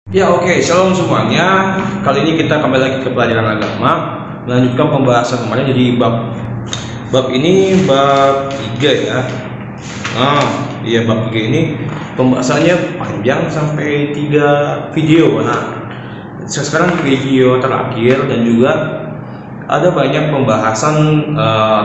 Ya oke, Shalom semuanya. Kali ini kita kembali lagi ke pelajaran agama, melanjutkan pembahasan kemarin. Jadi bab ini bab 3 ya. Iya, bab 3 ini pembahasannya panjang sampai 3 video. Nah, sekarang video terakhir dan juga ada banyak pembahasan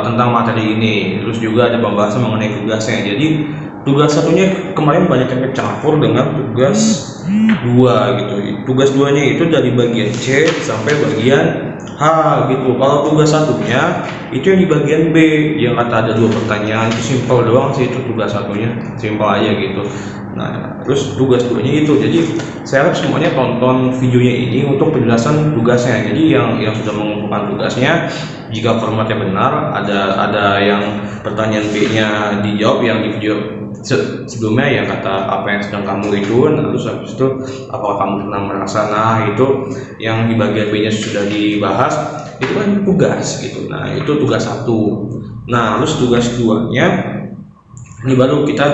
tentang materi ini. Terus juga ada pembahasan mengenai tugasnya. Jadi tugas satunya kemarin banyak yang kecampur dengan tugas 2 gitu. Tugas 2-nya itu dari bagian C sampai bagian H gitu. Kalau tugas satunya itu yang di bagian B, yang kata ada 2 pertanyaan, itu simpel doang sih, itu tugas satunya simpel aja gitu. Nah, terus tugas 2-nya itu, jadi saya harap semuanya tonton videonya ini untuk penjelasan tugasnya. Jadi yang sudah mengumpulkan tugasnya, jika formatnya benar, ada yang pertanyaan B-nya dijawab yang di video sebelumnya, yang kata apa yang sedang kamu itu, terus habis itu apakah kamu pernah merasa, nah itu yang di bagian B nya sudah dibahas, itu kan tugas gitu. Nah itu tugas 1. Nah terus tugas 2 nya ini baru kita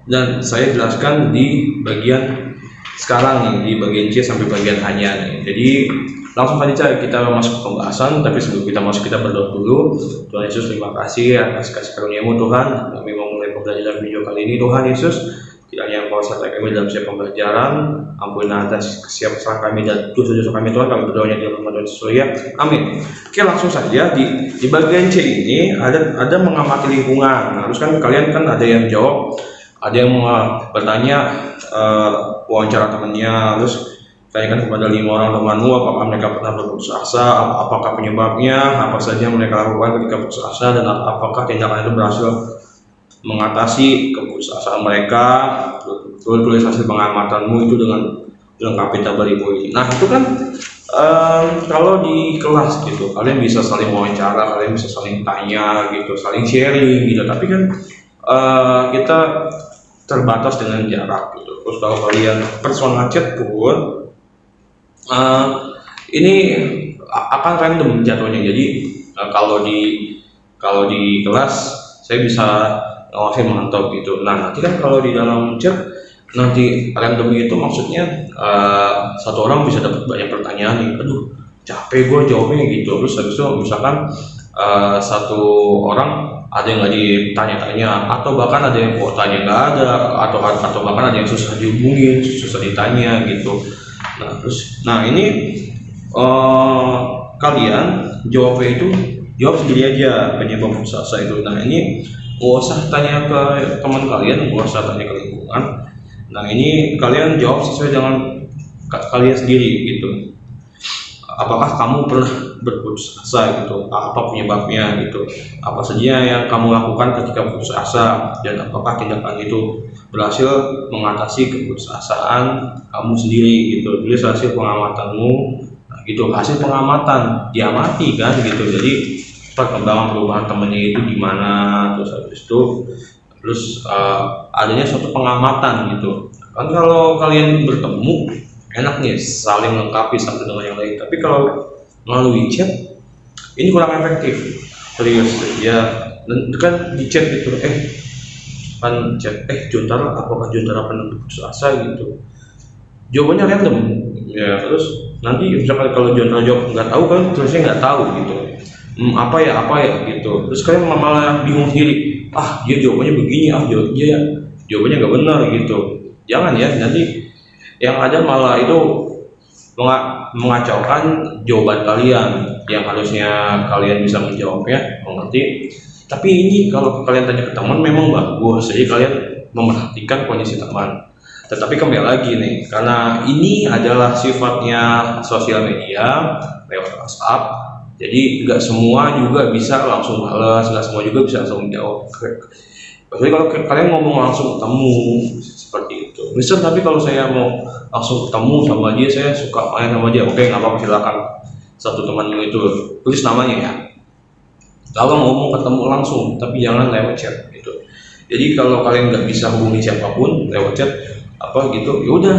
dan saya jelaskan di bagian sekarang nih, di bagian C sampai bagian H nya nih. Jadi langsung saja kita masuk ke pembahasan, tapi sebelum kita masuk kita berdoa dulu. Tuhan Yesus, terima kasih atas kasih karunia-Mu Tuhan. Kami mau mulai pembelajaran video kali ini. Tuhan Yesus, kiranya Engkau sertai kami dalam setiap pembelajaran. Ampunilah atas kesalahan kami dan dosa-dosa kami Tuhan. Kami berdoanya di dalam nama Tuhan Yesus ya. Amin. Oke, langsung saja di bagian C ini ada mengamati lingkungan. Terus kan kalian kan ada yang jawab, ada yang bertanya wawancara temannya, terus tanyakan kepada 5 orang temanmu apakah mereka pernah berputus asa, apakah penyebabnya, apa saja yang mereka lakukan ketika putus asa, dan apakah tindakan itu berhasil mengatasi keputusasaan mereka. Tulis hasil pengamatanmu itu dengan lengkapi tabel ibu ini. Nah itu kan kalau di kelas gitu kalian bisa saling wawancara, kalian bisa saling tanya gitu, saling sharing gitu, tapi kan kita terbatas dengan jarak gitu. Terus kalau kalian personal chat pun ini akan random jatuhnya. Jadi kalau di kelas saya bisa ngawasin mantau gitu. Nah nanti kan kalau di dalam chat nanti random itu maksudnya satu orang bisa dapat banyak pertanyaan nih. Aduh capek gue jawabnya gitu. Terus habis itu misalkan satu orang ada yang nggak ditanya-tanya, atau bahkan ada yang kuotanya nggak ada, atau bahkan ada yang susah dihubungin, susah ditanya gitu. Nah ini kalian jawabnya itu jawab sendiri aja penyebab putus asa itu. Nah ini nggak usah tanya ke teman kalian, nggak usah tanya ke lingkungan. Nah ini kalian jawab sesuai dengan kalian sendiri gitu. Apakah kamu pernah berputus asa gitu? Apa penyebabnya gitu? Apa saja yang kamu lakukan ketika putus asa, dan apakah tindakan itu berhasil mengatasi keputusasaan kamu sendiri gitu? Tulis hasil pengamatanmu. Nah, gitu, hasil pengamatan diamati kan gitu. Jadi perkembangan perubahan temennya itu gimana, terus habis itu adanya suatu pengamatan gitu. Kan kalau kalian bertemu enak nih saling melengkapi satu dengan yang lain, tapi kalau melalui chat ini kurang efektif. Serius ya, dan kan di chat gitu kan chat Jontara, apakah Jontara pernah putus asa gitu, jawabannya random ya. Terus nanti misalkan kalau Jontara jawab nggak tahu, kan terusnya nggak tahu gitu, apa ya gitu. Terus kalian malah bingung sendiri, dia jawabannya begini, dia jawabannya nggak benar gitu. Jangan ya, nanti yang ada malah itu mengacaukan jawaban kalian yang harusnya kalian bisa menjawabnya, mengerti. Tapi ini kalau kalian tanya ke teman memang bagus, jadi kalian memerhatikan kondisi teman. Tetapi kembali lagi nih, karena ini adalah sifatnya sosial media lewat WhatsApp, jadi nggak semua juga bisa langsung balas, nggak semua juga bisa langsung menjawab. Jadi kalau kalian ngomong langsung ketemu seperti itu, Mister, tapi kalau saya mau langsung ketemu sama dia, saya suka main sama dia, oke nggak apa-apa, silakan. Satu temanmu itu tulis namanya ya. Kalau ngomong ketemu langsung, tapi jangan lewat chat gitu. Jadi kalau kalian nggak bisa hubungi siapapun lewat chat gitu, ya udah,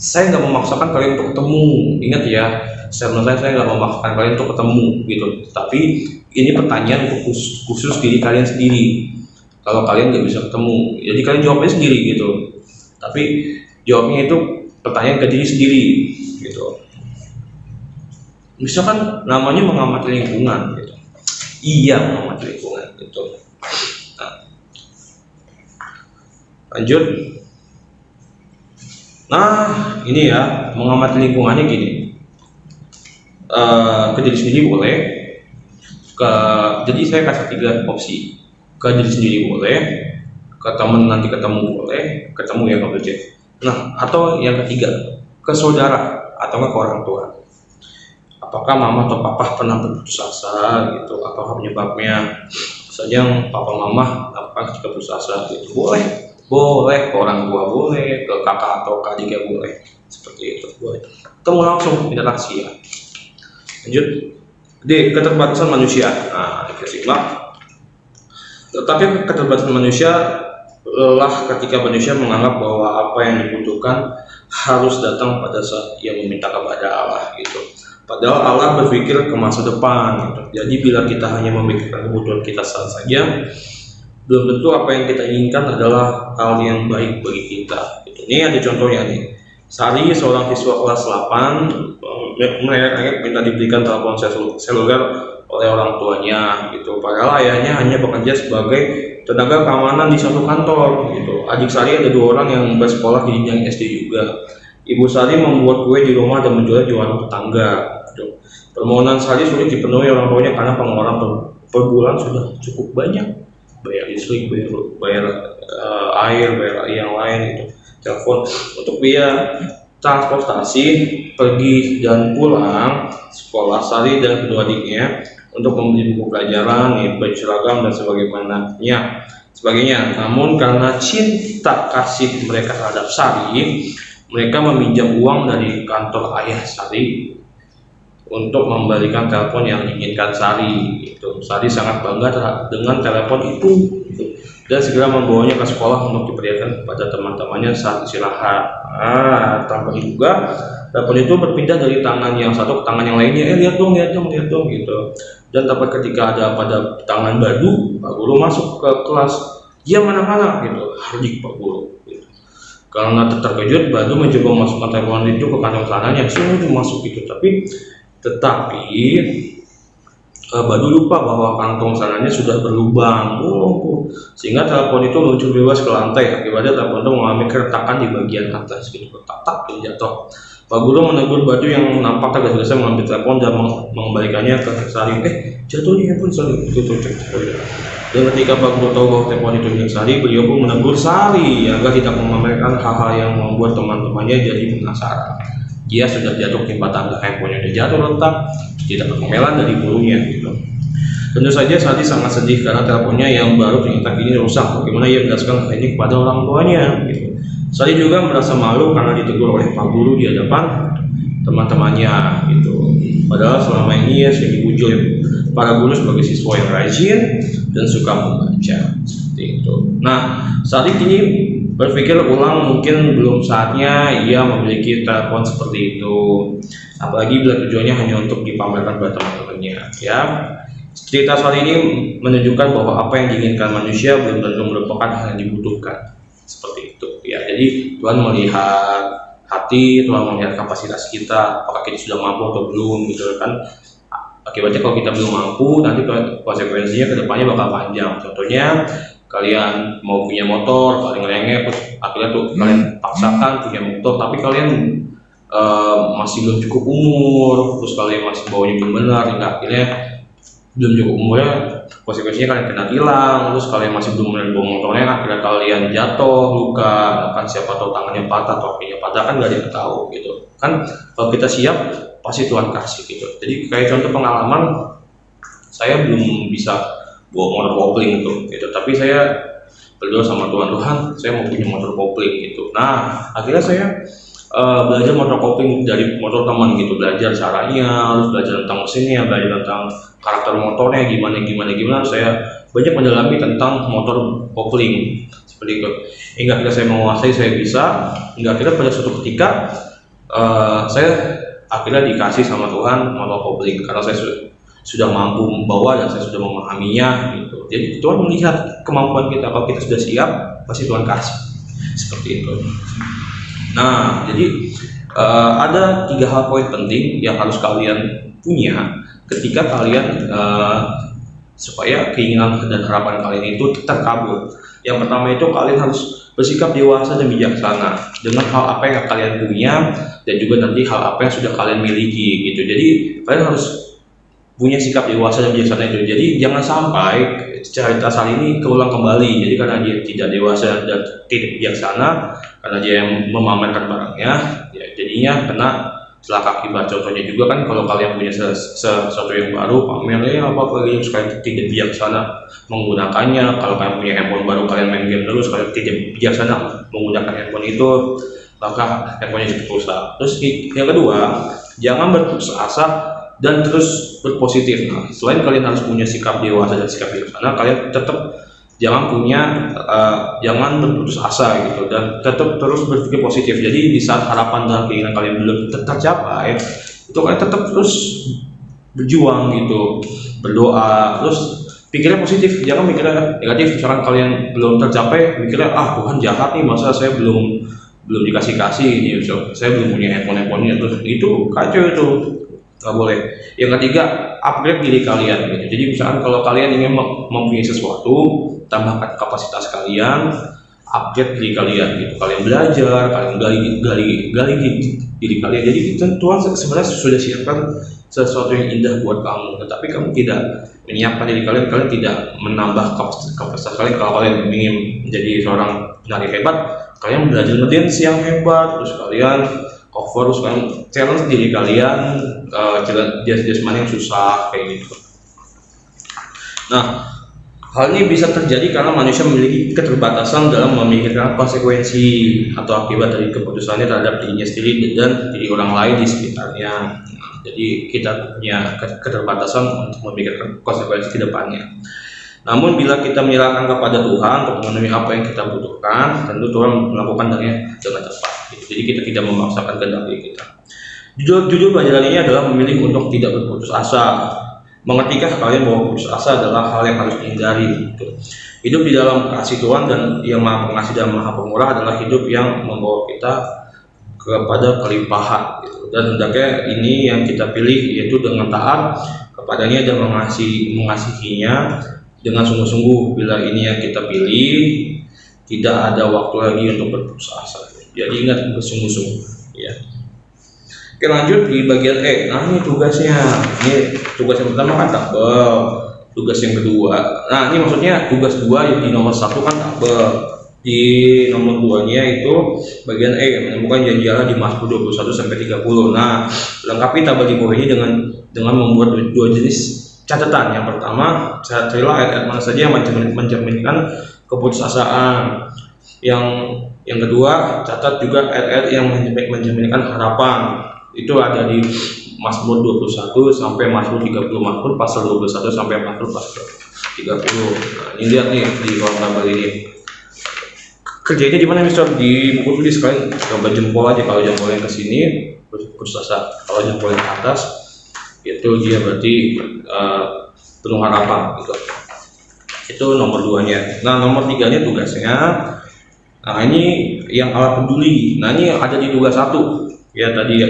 saya nggak memaksakan kalian untuk ketemu. Ingat ya, saya nggak memaksakan kalian untuk ketemu gitu. Tapi ini pertanyaan untuk khusus diri kalian sendiri. Kalau kalian nggak bisa ketemu, jadi kalian jawabnya sendiri gitu. Tapi jawabnya itu pertanyaan ke diri sendiri gitu. Misalkan namanya mengamati lingkungan gitu. Iya, mengamati lingkungan gitu. Nah, lanjut. Nah, ini ya, mengamati lingkungannya gini. Ke diri sendiri boleh. Jadi saya kasih 3 opsi. Ke diri sendiri boleh, ke teman nanti ketemu boleh, ketemu ya kalau cek. Nah, atau yang ketiga, ke saudara atau ke orang tua. Apakah mama atau papa pernah berputus asa gitu? Apakah penyebabnya? Saja papa mama apakah ketika putus asa gitu? Boleh ke orang tua boleh, ke kakak atau ke adik ya boleh. Seperti itu boleh. Ketemu langsung interaksi ya. Lanjut. D. Keterbatasan manusia. Nah, kita simak. Tetapi keterbatasan manusia lah ketika manusia menganggap bahwa apa yang dibutuhkan harus datang pada saat ia meminta kepada Allah gitu. Padahal Allah berpikir ke masa depan gitu. Jadi bila kita hanya memikirkan kebutuhan kita saja, belum tentu apa yang kita inginkan adalah hal yang baik bagi kita gitu. Ini ada contohnya nih. Sari, seorang siswa kelas 8, minta diberikan telepon seluler oleh orang tuanya gitu. Padahal ayahnya hanya bekerja sebagai tenaga keamanan di suatu kantor gitu. Adik Sari ada 2 orang yang bersekolah di jenjang SD juga. Ibu Sari membuat kue di rumah dan menjual di warung tetangga gitu. Permohonan Sari sulit dipenuhi orang tuanya karena pengeluaran per bulan sudah cukup banyak, bayar listrik, bayar air, bayar yang lain gitu, telepon, untuk biaya transportasi pergi dan pulang sekolah Sari dan kedua adiknya, untuk membeli buku pelajaran, baju seragam dan sebagainya. Namun karena cinta kasih mereka terhadap Sari, mereka meminjam uang dari kantor ayah Sari untuk membalikan telepon yang diinginkan Sari. Itu Sari sangat bangga dengan telepon itu dan segera membawanya ke sekolah untuk diperlihatkan kepada teman-temannya saat istirahat. Tanpa juga telepon itu berpindah dari tangan yang satu ke tangan yang lainnya. Lihat dong gitu. Dan tepat ketika ada pada tangan Badu, Pak Guru masuk ke kelas. Dia mana-mana gitu, hardik Pak Guru. Gitu. Karena terkejut, Badu mencoba memasukkan telepon itu ke kantong celananya. Suruh masuk gitu, tetapi Badu lupa bahwa kantong celananya sudah berlubang, sehingga telepon itu luncur bebas ke lantai. Akibatnya telepon itu mengalami keretakan di bagian atas gitu, tak jatuh. Pak Guru menegur Badu yang nampak tergesa-gesa mengambil telepon dan mengembalikannya ke Sari. Jatuh nih handphone Sari. Dan ketika Pak Guru tahu bahwa telepon itu milik Sari, beliau pun menegur Sari agar tidak memamerkan hal-hal yang membuat teman-temannya jadi penasaran. Dia sudah jatuh timpa tangga, handphonenya sudah jatuh retak, tidak kemelan dari gurunya gitu. Tentu saja Sari sangat sedih karena teleponnya yang baru ternyata kini rusak. Bagaimana ia menjelaskan hal ini kepada orang tuanya gitu. Sari juga merasa malu karena ditegur oleh Pak Guru di hadapan teman-temannya gitu. Padahal selama ini ia sering dipuji para guru sebagai siswa yang rajin dan suka membaca seperti itu. Nah, Sari kini berpikir ulang, mungkin belum saatnya ia memiliki telepon seperti itu, apalagi bila tujuannya hanya untuk dipamerkan pada teman-temannya ya. Cerita Sari ini menunjukkan bahwa apa yang diinginkan manusia belum tentu merupakan hal yang dibutuhkan, seperti itu ya. Jadi Tuhan melihat hati, Tuhan melihat kapasitas kita, apakah kita sudah mampu atau belum gitu kan. Akibatnya kalau kita belum mampu, nanti konsekuensinya kedepannya bakal panjang. Contohnya kalian mau punya motor, kalian ngelengek, terus akhirnya tuh kalian paksakan punya motor, tapi kalian masih belum cukup umur, terus kalian masih bawanya belum benar, hingga akhirnya belum cukup umurnya, konsekuensinya kalian kena tilang, terus kalian masih belum benar bawa motornya, akhirnya kalian jatuh, luka, kan siapa tahu tangannya patah atau kakinya patah, kan nggak ada yang tahu gitu kan. Kalau kita siap, pasti Tuhan kasih gitu. Jadi kayak contoh pengalaman, saya belum bisa bawa motor kopling gitu, tapi saya berdoa sama Tuhan, saya mau punya motor kopling gitu. Nah, akhirnya saya belajar motor kopling dari motor teman gitu, belajar caranya, terus belajar tentang mesinnya, belajar tentang karakter motornya gimana. Saya banyak mendalami tentang motor kopling seperti itu. Hingga akhirnya saya menguasai, saya bisa. Hingga akhirnya pada suatu ketika saya akhirnya dikasih sama Tuhan motor kopling karena saya sudah mampu membawa dan saya sudah memahaminya gitu. Jadi Tuhan melihat kemampuan kita, kalau kita sudah siap pasti Tuhan kasih, seperti itu. Nah, jadi ada 3 hal poin penting yang harus kalian punya ketika kalian supaya keinginan dan harapan kalian itu terkabul. Yang pertama itu kalian harus bersikap dewasa dan bijaksana dengan hal apa yang kalian punya dan juga nanti hal apa yang sudah kalian miliki gitu. Jadi kalian harus punya sikap dewasa dan bijaksana itu. Jadi jangan sampai cerita asal ini keulang kembali. Jadi karena dia tidak dewasa dan tidak bijaksana, karena dia yang memamerkan barangnya, ya jadinya kena celaka akibat. Contohnya juga kan kalau kalian punya sesuatu yang baru, pamernya apa lagi kalian tidak bijaksana menggunakannya. Kalau kalian punya handphone baru, kalian main game terus, kalian tidak bijaksana menggunakan handphone itu, maka handphonenya cepat rusak. Terus yang kedua, jangan berputus asa dan terus berpositif. Nah, selain kalian harus punya sikap dewasa dan sikap bijaksana, kalian tetap jangan jangan berputus asa gitu, dan tetap terus berpikir positif. Jadi di saat harapan dan keinginan kalian belum tercapai, itu kalian tetap terus berjuang gitu, berdoa, terus pikirnya positif, jangan mikirnya negatif. Misalkan kalian belum tercapai, mikirnya Tuhan jahat nih, masa saya belum dikasih ini, saya belum punya handphone-nya, terus itu kacau, itu nggak boleh. Yang ketiga, upgrade diri kalian gitu. Jadi misalkan kalau kalian ingin mempunyai sesuatu, tambahkan kapasitas kalian, upgrade diri kalian gitu. Kalian belajar, kalian gali diri kalian. Jadi Tuhan sebenarnya sudah siapkan sesuatu yang indah buat kamu, tetapi kamu tidak menyiapkan diri kalian, kalian tidak menambah kapasitas kalian. Kalau kalian ingin menjadi seorang penari hebat, kalian belajar ngedance yang hebat, terus kalian cover, terus kalian challenge diri kalian, jasmani yang susah kayak gitu. Nah, hal ini bisa terjadi karena manusia memiliki keterbatasan dalam memikirkan konsekuensi atau akibat dari keputusannya terhadap dirinya sendiri dan diri orang lain di sekitarnya. Nah, jadi kita punya keterbatasan untuk memikirkan konsekuensi ke depannya. Namun bila kita menyerahkan kepada Tuhan untuk memenuhi apa yang kita butuhkan, tentu Tuhan melakukan dengan tepat. Jadi kita tidak memaksakan kehendak diri kita. Judul pelajaran ini adalah memilih untuk tidak berputus asa. Mengertikah kalian bahwa putus asa adalah hal yang harus dihindari gitu. Hidup di dalam kasih Tuhan dan Yang Maha Pengasih dan Maha Pemurah adalah hidup yang membawa kita kepada kelimpahan gitu. Dan hendaknya ini yang kita pilih, yaitu dengan taat kepadanya dan mengasihinya dengan sungguh-sungguh. Bila ini yang kita pilih, tidak ada waktu lagi untuk berputus asa. Jadi ingat, bersungguh-sungguh ya. Oke, lanjut di bagian E. Nah, ini tugasnya. Ini tugas yang pertama kan tabel. Tugas yang kedua. Nah, ini maksudnya tugas 2 yang di nomor 1 kan tabel. Di nomor 2-nya itu bagian E, menemukan janji Allah di Mazmur 21 sampai 30. Nah, lengkapi tabel di bawah ini dengan membuat 2 jenis catatan. Yang pertama, carilah ayat-ayat mana saja yang mencerminkan keputusasaan. Yang kedua, catat juga ayat-ayat yang mencerminkan harapan. Itu ada di Mazmur 21 sampai Mazmur 30, Mazmur pasal 21 sampai Mazmur pasal 30. Nah, ini lihat nih di kolom tabel ini. Kerjanya di mana, Mister? Di buku tulis. Kalian coba jempol aja. Kalau jempol yang ke sini putus asa, kalau jempol yang ke atas itu dia berarti penuh harapan gitu. Itu nomor 2-nya. Nah, nomor 3-nya tugasnya. Nah, ini yang alat peduli. Nah, ini ada di tugas 1 ya tadi ya.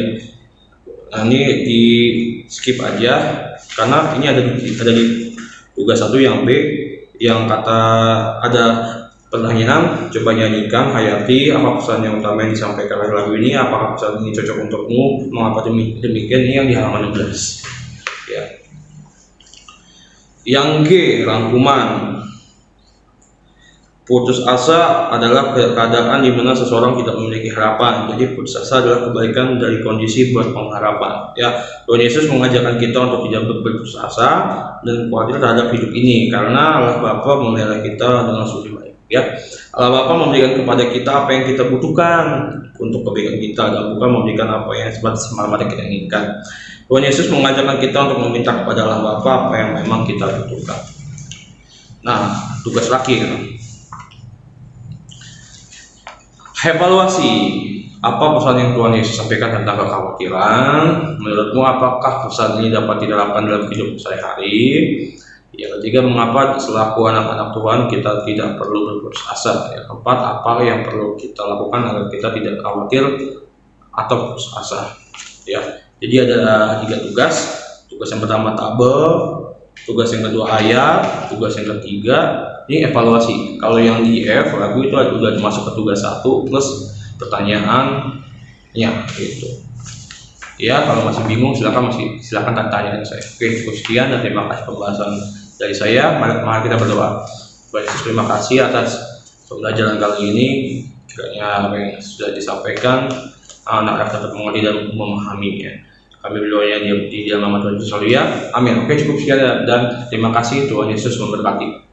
Nah, ini di skip aja karena ini ada di tugas 1 yang B, yang kata ada pertanyaan, coba nyanyikan, hayati apa pesan yang utama yang disampaikan oleh lagu ini, apakah pesan ini cocok untukmu, mengapa demikian. Ini yang di halaman 16 ya. Yang G, rangkuman. Putus asa adalah keadaan di mana seseorang tidak memiliki harapan. Jadi putus asa adalah kebalikan dari kondisi berpengharapan. Ya, Tuhan Yesus mengajarkan kita untuk tidak berputus asa dan khawatir terhadap hidup ini, karena Allah Bapa memelihara kita dengan sungguh baik. Ya, Allah Bapa memberikan kepada kita apa yang kita butuhkan untuk kebaikan kita, dan bukan memberikan apa yang semata-mata kita inginkan. Tuhan Yesus mengajarkan kita untuk meminta kepada Allah Bapa apa yang memang kita butuhkan. Nah, tugas terakhir. Evaluasi, apa pesan yang Tuhan Yesus sampaikan tentang kekhawatiran? Menurutmu apakah pesan ini dapat diterapkan dalam hidup sehari-hari? Yang ketiga, mengapa selaku anak-anak Tuhan kita tidak perlu berputus asa. Yang keempat, apa yang perlu kita lakukan agar kita tidak khawatir atau putus asa. Ya, jadi ada 3 tugas. Tugas yang pertama tabel, tugas yang kedua ayat, tugas yang ketiga ini evaluasi. Kalau yang di F lagu itu sudah masuk ke tugas 1 plus pertanyaannya gitu. Ya, kalau masih bingung silakan tanya saya. Oke, cukup sekian dan terima kasih pembahasan dari saya. Mari kita berdoa. Baik, terima kasih atas pembelajaran kali ini. Kiranya apa yang sudah disampaikan anak dapat mengerti dan memahaminya. Kami berdoanya di dalam nama Tuhan Yesus. Amin. Oke, cukup sekian dan terima kasih. Tuhan Yesus memberkati.